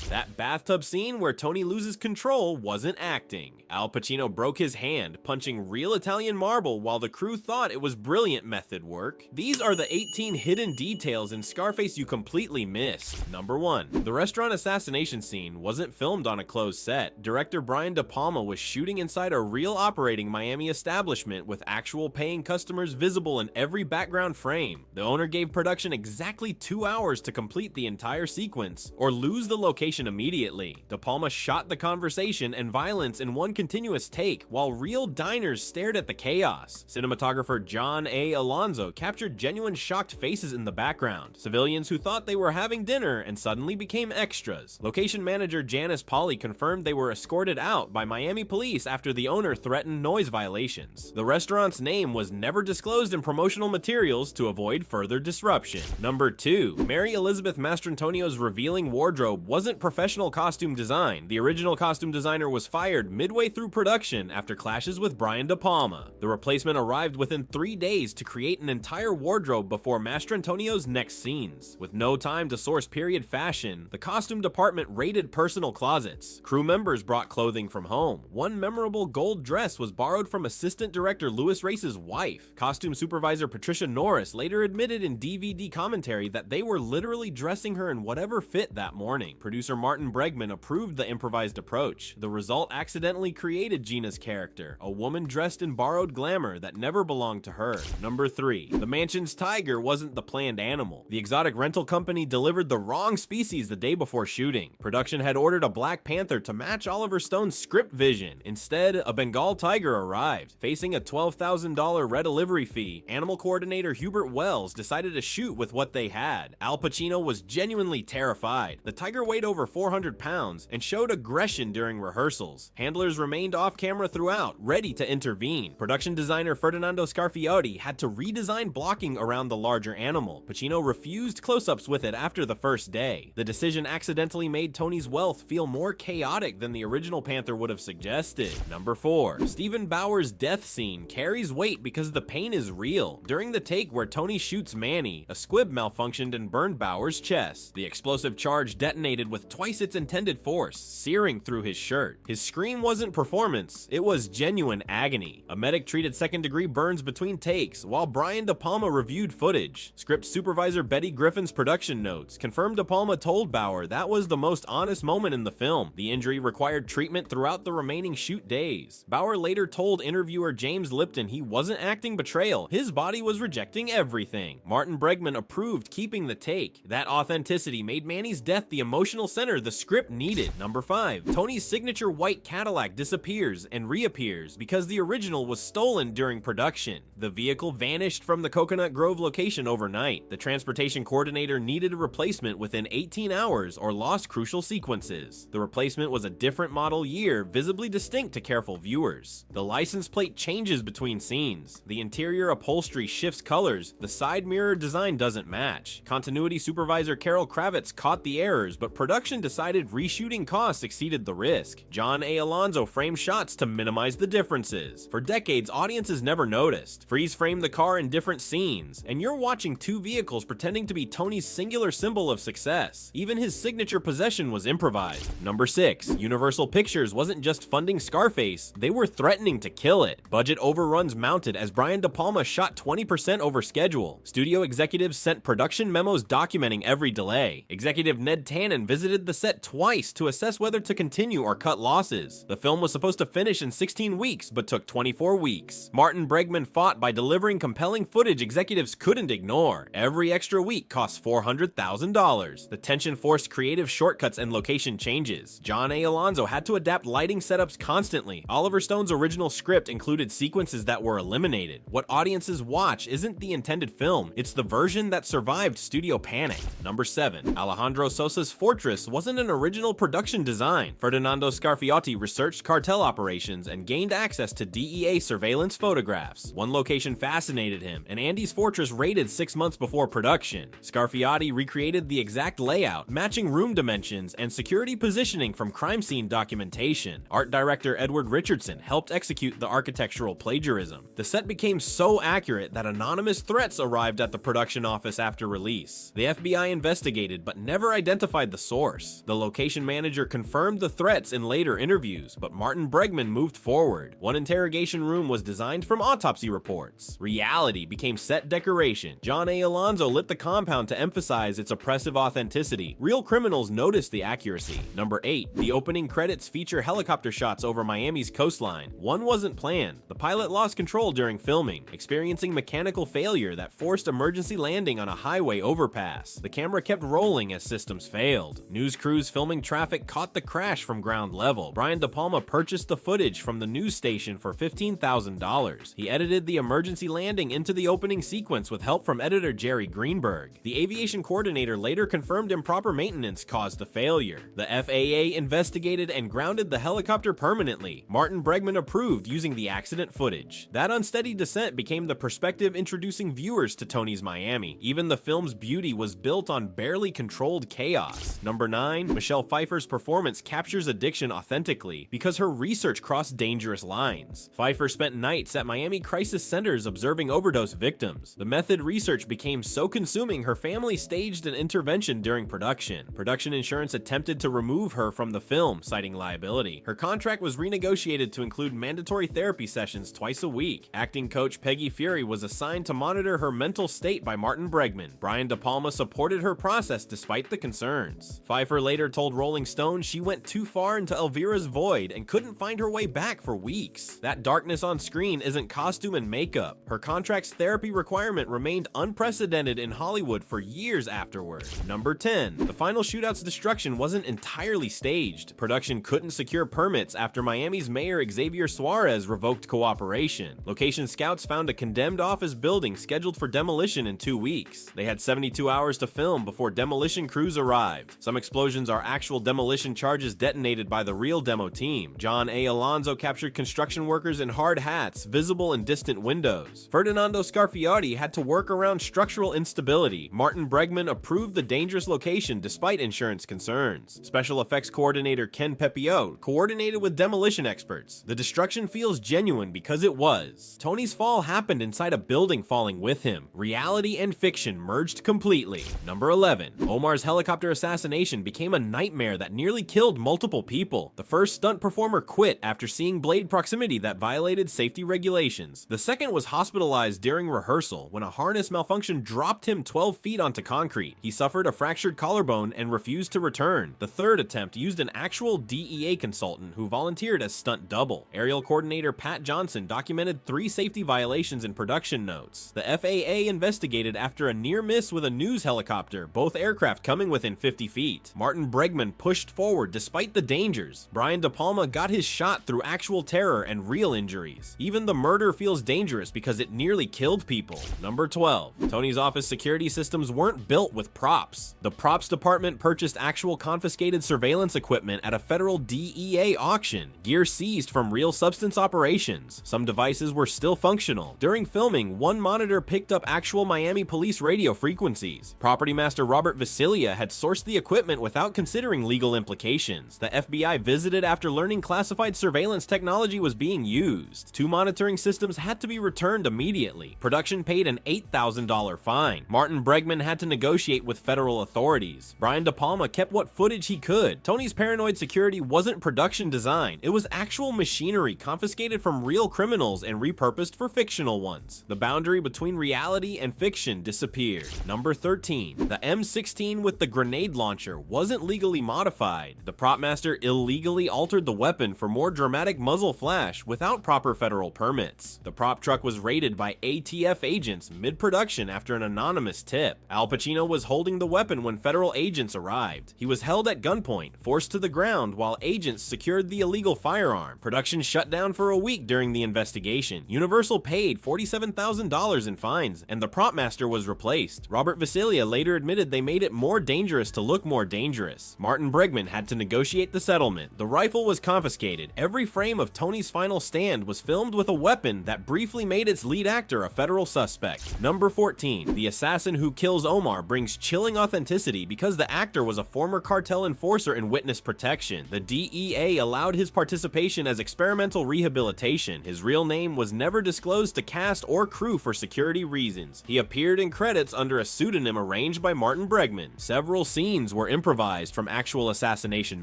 That bathtub scene where Tony loses control wasn't acting. Al Pacino broke his hand, punching real Italian marble while the crew thought it was brilliant method work. These are the 18 hidden details in Scarface you completely missed. Number 1. The restaurant assassination scene wasn't filmed on a closed set. Director Brian De Palma was shooting inside a real operating Miami establishment with actual paying customers visible in every background frame. The owner gave production exactly 2 hours to complete the entire sequence, or lose the location immediately. De Palma shot the conversation and violence in one continuous take, while real diners stared at the chaos. Cinematographer John A. Alonzo captured genuine shocked faces in the background, civilians who thought they were having dinner and suddenly became extras. Location manager Janice Polly confirmed they were escorted out by Miami police after the owner threatened noise violations. The restaurant's name was never disclosed in promotional materials to avoid further disruption. Number 2. Mary Elizabeth Mastrantonio's revealing wardrobe wasn't professional costume design. The original costume designer was fired midway through production after clashes with Brian De Palma. The replacement arrived within 3 days to create an entire wardrobe before Mastrantonio's next scenes. With no time to source period fashion, the costume department raided personal closets. Crew members brought clothing from home. One memorable gold dress was borrowed from assistant director Louis Race's wife. Costume supervisor Patricia Norris later admitted in DVD commentary that they were literally dressing her in whatever fit that morning. Producer Martin Bregman approved the improvised approach. The result accidentally created Gina's character, a woman dressed in borrowed glamour that never belonged to her. Number 3. The mansion's tiger wasn't the planned animal. The exotic rental company delivered the wrong species the day before shooting. Production had ordered a black panther to match Oliver Stone's script vision. Instead, a Bengal tiger arrived. Facing a $12,000 red delivery fee, animal coordinator Hubert Wells decided to shoot with what they had. Al Pacino was genuinely terrified. The tiger weighed over 400 pounds and showed aggression during rehearsals. Handlers remained off camera throughout, ready to intervene. Production designer Ferdinando Scarfiotti had to redesign blocking around the larger animal. Pacino refused close-ups with it after the first day. The decision accidentally made Tony's wealth feel more chaotic than the original Panther would have suggested. Number 4. Stephen Bauer's death scene carries weight because the pain is real. During the take where Tony shoots Manny, a squib malfunctioned and burned Bauer's chest. The explosive charge detonated with twice its intended force, searing through his shirt. His scream wasn't performance, it was genuine agony. A medic treated second-degree burns between takes, while Brian De Palma reviewed footage. Script supervisor Betty Griffin's production notes confirmed De Palma told Bauer that was the most honest moment in the film. The injury required treatment throughout the remaining shoot days. Bauer later told interviewer James Lipton he wasn't acting betrayal, his body was rejecting everything. Martin Bregman approved keeping the take. That authenticity made Manny's death the emotional center the script needed. Number 5. Tony's signature white Cadillac disappears and reappears because the original was stolen during production. The vehicle vanished from the Coconut Grove location overnight. The transportation coordinator needed a replacement within 18 hours or lost crucial sequences. The replacement was a different model year, visibly distinct to careful viewers. The license plate changes between scenes. The interior upholstery shifts colors. The side mirror design doesn't match. Continuity supervisor Carol Kravitz caught the errors, but production decided reshooting costs exceeded the risk. John A. Alonzo framed shots to minimize the differences. For decades, audiences never noticed. Freeze framed the car in different scenes, and you're watching two vehicles pretending to be Tony's singular symbol of success. Even his signature possession was improvised. Number 6. Universal Pictures wasn't just funding Scarface, they were threatening to kill it. Budget overruns mounted as Brian De Palma shot 20% over schedule. Studio executives sent production memos documenting every delay. Executive Ned Tannen visited the set twice to assess whether to continue or cut losses. The film was supposed to finish in 16 weeks, but took 24 weeks. Martin Bregman fought by delivering compelling footage executives couldn't ignore. Every extra week cost $400,000. The tension forced creative shortcuts and location changes. John A. Alonzo had to adapt lighting setups constantly. Oliver Stone's original script included sequences that were eliminated. What audiences watch isn't the intended film, it's the version that survived studio panic. Number 7. Alejandro Sosa's Fortress wasn't an original production design. Ferdinando Scarfiotti researched cartel operations and gained access to DEA surveillance photographs. One location fascinated him, and Andy's Fortress raided 6 months before production. Scarfiotti recreated the exact layout, matching room dimensions and security positioning from crime scene documentation. Art director Edward Richardson helped execute the architectural plagiarism. The set became so accurate that anonymous threats arrived at the production office after release. The FBI investigated but never identified the source. force. The location manager confirmed the threats in later interviews, but Martin Bregman moved forward. One interrogation room was designed from autopsy reports. Reality became set decoration. John A. Alonzo lit the compound to emphasize its oppressive authenticity. Real criminals noticed the accuracy. Number 8. The opening credits feature helicopter shots over Miami's coastline. One wasn't planned. The pilot lost control during filming, experiencing mechanical failure that forced emergency landing on a highway overpass. The camera kept rolling as systems failed. News crews filming traffic caught the crash from ground level. Brian De Palma purchased the footage from the news station for $15,000. He edited the emergency landing into the opening sequence with help from editor Jerry Greenberg. The aviation coordinator later confirmed improper maintenance caused the failure. The FAA investigated and grounded the helicopter permanently. Martin Bregman approved using the accident footage. That unsteady descent became the perspective introducing viewers to Tony's Miami. Even the film's beauty was built on barely controlled chaos. Number 9. Michelle Pfeiffer's performance captures addiction authentically because her research crossed dangerous lines. Pfeiffer spent nights at Miami crisis centers observing overdose victims. The method research became so consuming her family staged an intervention during production. Production insurance attempted to remove her from the film, citing liability. Her contract was renegotiated to include mandatory therapy sessions twice a week. Acting coach Peggy Fury was assigned to monitor her mental state by Martin Bregman. Brian De Palma supported her process despite the concerns. Pfeiffer later told Rolling Stone she went too far into Elvira's void and couldn't find her way back for weeks. That darkness on screen isn't costume and makeup. Her contract's therapy requirement remained unprecedented in Hollywood for years afterward. Number 10. The final shootout's destruction wasn't entirely staged. Production couldn't secure permits after Miami's mayor Xavier Suarez revoked cooperation. Location scouts found a condemned office building scheduled for demolition in 2 weeks. They had 72 hours to film before demolition crews arrived. Some explosions are actual demolition charges detonated by the real demo team. John A. Alonzo captured construction workers in hard hats, visible in distant windows. Ferdinando Scarfiotti had to work around structural instability. Martin Bregman approved the dangerous location despite insurance concerns. Special effects coordinator Ken Pepiot coordinated with demolition experts. The destruction feels genuine because it was. Tony's fall happened inside a building falling with him. Reality and fiction merged completely. Number 11. Omar's helicopter assassination became a nightmare that nearly killed multiple people. The first stunt performer quit after seeing blade proximity that violated safety regulations. The second was hospitalized during rehearsal when a harness malfunction dropped him 12 feet onto concrete. He suffered a fractured collarbone and refused to return. The third attempt used an actual DEA consultant who volunteered as stunt double. Aerial coordinator Pat Johnson documented 3 safety violations in production notes. The FAA investigated after a near miss with a news helicopter, both aircraft coming within 50 feet. Martin Bregman pushed forward despite the dangers. Brian De Palma got his shot through actual terror and real injuries. Even the murder feels dangerous because it nearly killed people. Number 12. Tony's office security systems weren't built with props. The props department purchased actual confiscated surveillance equipment at a federal DEA auction, gear seized from real substance operations. Some devices were still functional. During filming, one monitor picked up actual Miami police radio frequencies. Property master Robert Visilia had sourced the equipment without considering legal implications. The FBI visited after learning classified surveillance technology was being used. 2 monitoring systems had to be returned immediately. Production paid an $8,000 fine. Martin Bregman had to negotiate with federal authorities. Brian De Palma kept what footage he could. Tony's paranoid security wasn't production design. It was actual machinery confiscated from real criminals and repurposed for fictional ones. The boundary between reality and fiction disappeared. Number 13. The M16 with the grenade launcher wasn't legally modified. The prop master illegally altered the weapon for more dramatic muzzle flash without proper federal permits. The prop truck was raided by ATF agents mid-production after an anonymous tip. Al Pacino was holding the weapon when federal agents arrived. He was held at gunpoint, forced to the ground while agents secured the illegal firearm. Production shut down for a week during the investigation. Universal paid $47,000 in fines, and the prop master was replaced. Robert Visilia later admitted they made it more dangerous to look more dangerous. Martin Bregman had to negotiate the settlement. The rifle was confiscated. Every frame of Tony's final stand was filmed with a weapon that briefly made its lead actor a federal suspect. Number 14. The assassin who kills Omar brings chilling authenticity because the actor was a former cartel enforcer in witness protection. The DEA allowed his participation as experimental rehabilitation. His real name was never disclosed to cast or crew for security reasons. He appeared in credits under a pseudonym arranged by Martin Bregman. Several scenes were improvised improvised from actual assassination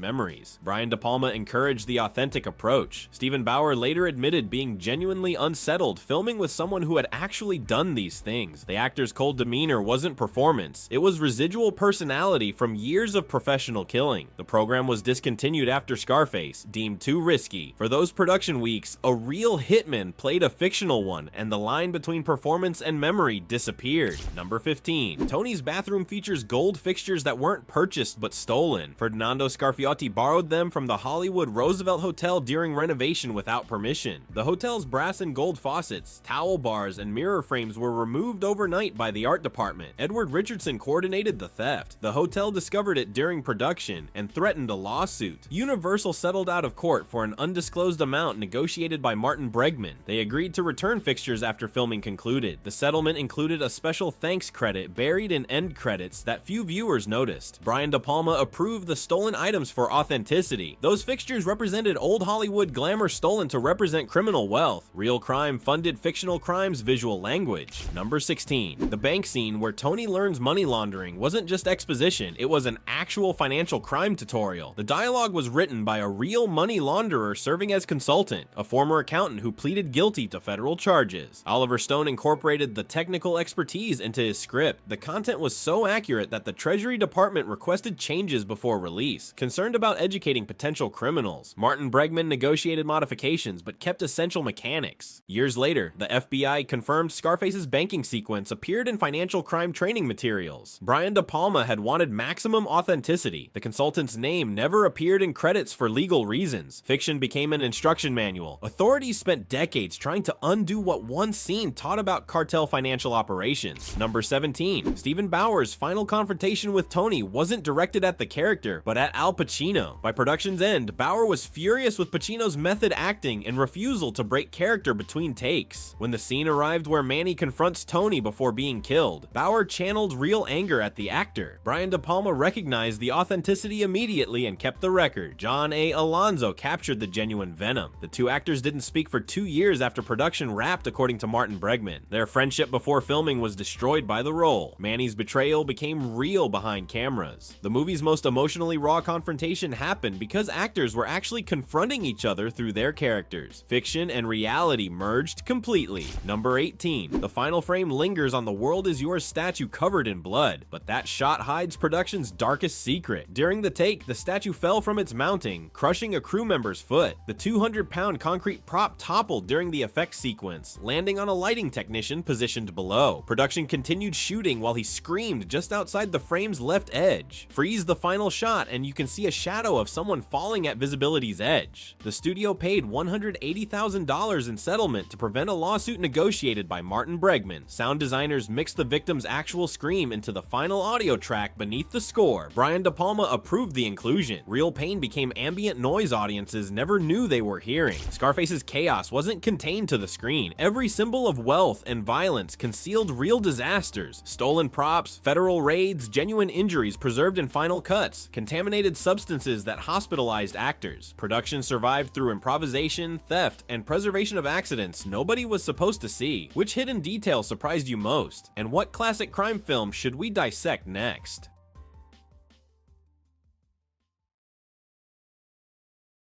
memories. Brian De Palma encouraged the authentic approach. Steven Bauer later admitted being genuinely unsettled filming with someone who had actually done these things. The actor's cold demeanor wasn't performance, it was residual personality from years of professional killing. The program was discontinued after Scarface, deemed too risky. For those production weeks, a real hitman played a fictional one, and the line between performance and memory disappeared. Number 15. Tony's bathroom features gold fixtures that weren't purchased but stolen. Ferdinando Scarfiotti borrowed them from the Hollywood Roosevelt Hotel during renovation without permission. The hotel's brass and gold faucets, towel bars, and mirror frames were removed overnight by the art department. Edward Richardson coordinated the theft. The hotel discovered it during production and threatened a lawsuit. Universal settled out of court for an undisclosed amount negotiated by Martin Bregman. They agreed to return fixtures after filming concluded. The settlement included a special thanks credit buried in end credits that few viewers noticed. Brian De Palma approved the stolen items for authenticity. Those fixtures represented old Hollywood glamour stolen to represent criminal wealth. Real crime funded fictional crimes' visual language. Number 16. The bank scene where Tony learns money laundering wasn't just exposition, it was an actual financial crime tutorial. The dialogue was written by a real money launderer serving as consultant, a former accountant who pleaded guilty to federal charges. Oliver Stone incorporated the technical expertise into his script. The content was so accurate that the Treasury Department requested changes before release, concerned about educating potential criminals. Martin Bregman negotiated modifications but kept essential mechanics. Years later, the FBI confirmed Scarface's banking sequence appeared in financial crime training materials. Brian De Palma had wanted maximum authenticity. The consultant's name never appeared in credits for legal reasons. Fiction became an instruction manual. Authorities spent decades trying to undo what one scene taught about cartel financial operations. Number 17. Steven Bauer's final confrontation with Tony wasn't directed at the character, but at Al Pacino. By production's end, Bauer was furious with Pacino's method acting and refusal to break character between takes. When the scene arrived where Manny confronts Tony before being killed, Bauer channeled real anger at the actor. Brian De Palma recognized the authenticity immediately and kept the record. John A. Alonzo captured the genuine venom. The two actors didn't speak for 2 years after production wrapped, according to Martin Bregman. Their friendship before filming was destroyed by the role. Manny's betrayal became real behind cameras. The movie's most emotionally raw confrontation happened because actors were actually confronting each other through their characters. Fiction and reality merged completely. Number 18. The final frame lingers on the "World Is Yours" statue covered in blood, but that shot hides production's darkest secret. During the take, the statue fell from its mounting, crushing a crew member's foot. The 200-pound concrete prop toppled during the effects sequence, landing on a lighting technician positioned below. Production continued shooting while he screamed just outside the frame's left edge. Freeze the final shot and you can see a shadow of someone falling at visibility's edge. The studio paid $180,000 in settlement to prevent a lawsuit negotiated by Martin Bregman. Sound designers mixed the victim's actual scream into the final audio track beneath the score. Brian De Palma approved the inclusion. Real pain became ambient noise audiences never knew they were hearing. Scarface's chaos wasn't contained to the screen. Every symbol of wealth and violence concealed real disasters. Stolen props, federal raids, genuine injuries preserved in final cuts, contaminated substances that hospitalized actors. Production survived through improvisation, theft, and preservation of accidents nobody was supposed to see. Which hidden detail surprised you most? And what classic crime film should we dissect next?